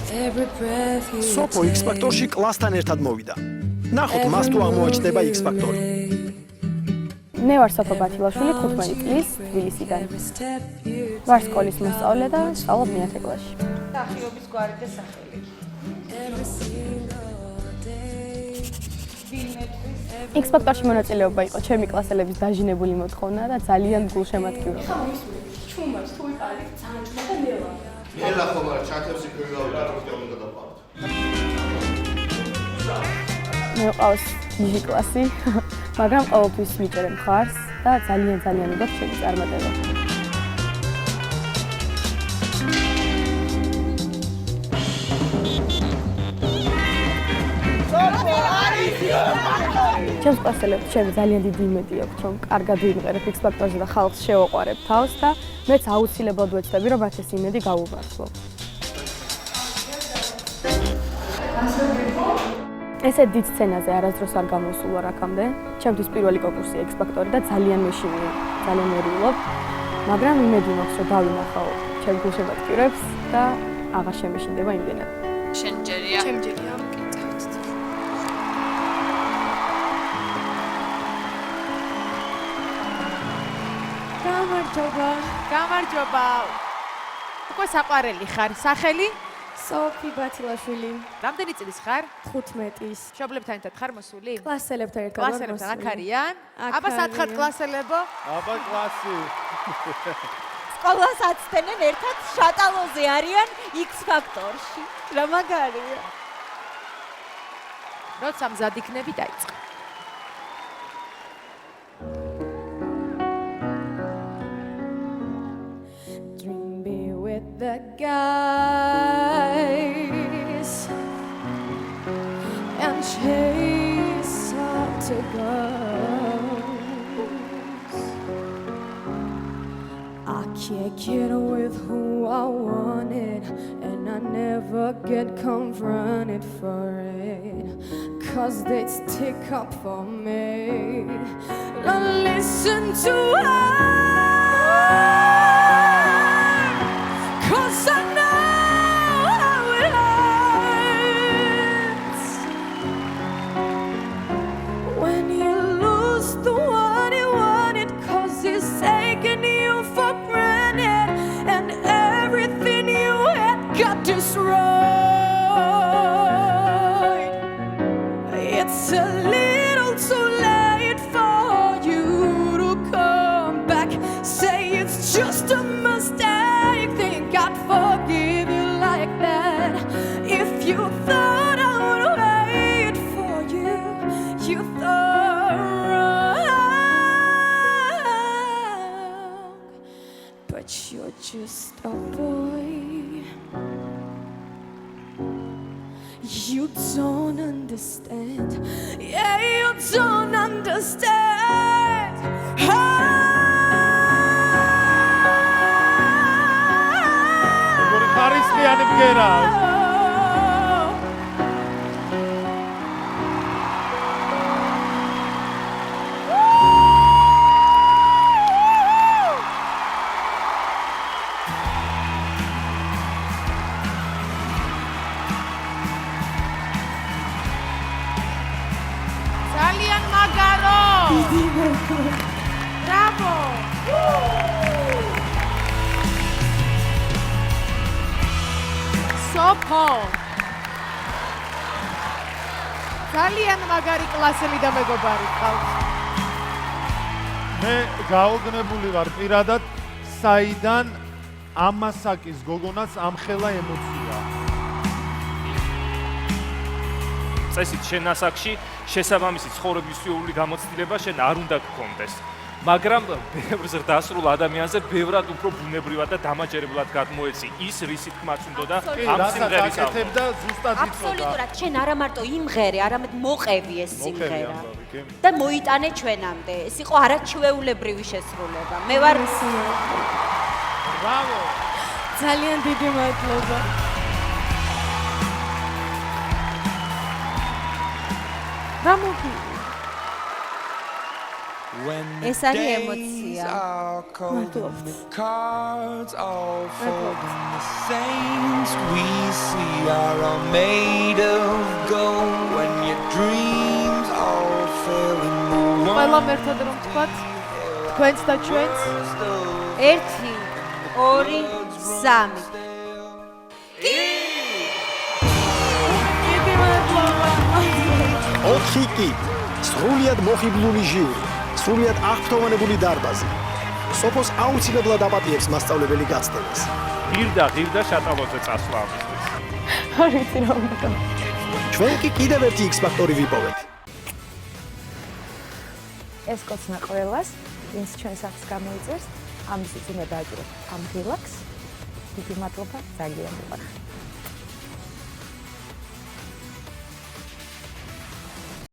სოფო X-Factor-ში კლასთან ერთად მოვიდა. ნახოთ მას თუ აღმოაჩნდება X-Factor-ი. მე ვარ სოფო ბათილაშვილი 15 წლის თბილისიდან. ვარ სკოლის მოსწავლე და სწავლობ მეათე კლასში. სახიობის გვარი და სახელი. X-Factor-ში მონაწილეობა იყო ჩემი კლასელების დაჟინებული მოთხოვნა და ძალიან გულშემატკივრობა. ჩუმარს თუ იყარი ძალიან ჩუმად და ნელა. ნელა ხომ არ ჩათევსი ქირდავი რა თქმა უნდა დაპართ. მე ვყავს დიდი კლასი, მაგრამ ყოველთვის მიწერე მხარს და ძალიან უდაბ ჩემი წარმატება. ჩემს კლასელებს ჩემი ძალიან დიდი იმედი აქვს, რომ კარგად ვიმღერებ X-Factor-ზე და ხალხს შევაყვარებ თავს და მეც აუცილებლად ვეცდები, რომ მათ ეს იმედი გაუვართლო. ესე დიდ სცენაზე არასდროს არ გამოსულ ვარ აქამდე. ჩემთვის პირველი კონკურსია X-Factor-ი და ძალიან მეშინია, ძალიან მერიულობ, მაგრამ იმედი მაქვს, რომ დავინახავ ჩემს გულშემატკივრებს და აღარ შემეშინდება იმდენად. შენ ჯერია? ჩემ ჯერია. გამარჯობა. უკვე საყვარელი ხარ. სახელი? სოფი ბათილაშვილი. რამდენი წლის ხარ? 15-ის. მშობლებთან ერთად ხარ მოსული? კლასელებთან ერთად. კლასელებთან აქ არიან? აბა სათხარ კლასელებო? აბა კლასი. სკოლას აცდენენ ერთად შატალოზე არიან X-Factor-ში. რა მაგარია. როცა მზად იქნები დაიწყე. The guys and chase after girls. I can't get with who I wanted, and I never get confronted for it, 'cause they stick up for me. Don't listen to her. Cause I know how it hurts when you lose the one you wanted, 'cause he's taking you for granted and everything you had got destroyed. It's a little too late for you to come back. Say it's just a mistake. I'd forgive you like that. If you thought I would wait for you, you thought wrong. But you're just a boy. You don't understand. Yeah, you don't understand. ხარისხიანი ბგერა. ძალიან მაგარო. ბრავო. სოფო. ძალიან მაგარი კლასელი და მეგობარი ყავს. მე გაოგნებული ვარ პირადად, საიდან ამასაკის გოგონას ამხელა ემოცია. წესით შენ ასაკში შესაბამისი ცხოვრებისეული გამოცდილება შენ არ უნდა გქონდეს. მაგრამ ბევრ ზრდასრულ ადამიანზე ბევრად უფრო ბუნებრივად და დამაჯერებლად გადმოეცი ის, რისი თქმაც უნდოდა ამ სიმღერის ავტორს. აბსოლუტურად, შენ არა მარტო იმღერე, არამედ მოყევი ეს სიმღერა. და მოიტანე ჩვენამდე. ეს იყო არაჩვეულებრივი შესრულება. მე ვარ ბრავო. ძალიან დიდი მადლობა. რა მოხდა? ეს არის ემოცია. Cards all fold in the saints we see are all made of gold when your dreams all fell in the ყველამ ერთად რომ თქვათ თქვენს და ჩვენს 1 2 3 4 კი სრულიად მოხიბლული ჟიური, სრულიად აღფრთოვანებული დარბაზი. სოფოს აუცილებლად აპატიებს მასწავლებელი გაცდებას. ღირდა შატალოზე წასვლა ამისთვის. არ ვიცი რა უნდა. ჩვენ კი კიდევ ერთი X-ფაქტორი ვიპოვეთ. ეს კოცნა ყველას, ვინც ჩვენს ახს გამოიწერს, ამის უწუნა დააჭიროთ ამ რელაქს. დიდი მადლობა, ძალიან მიყვარხარ.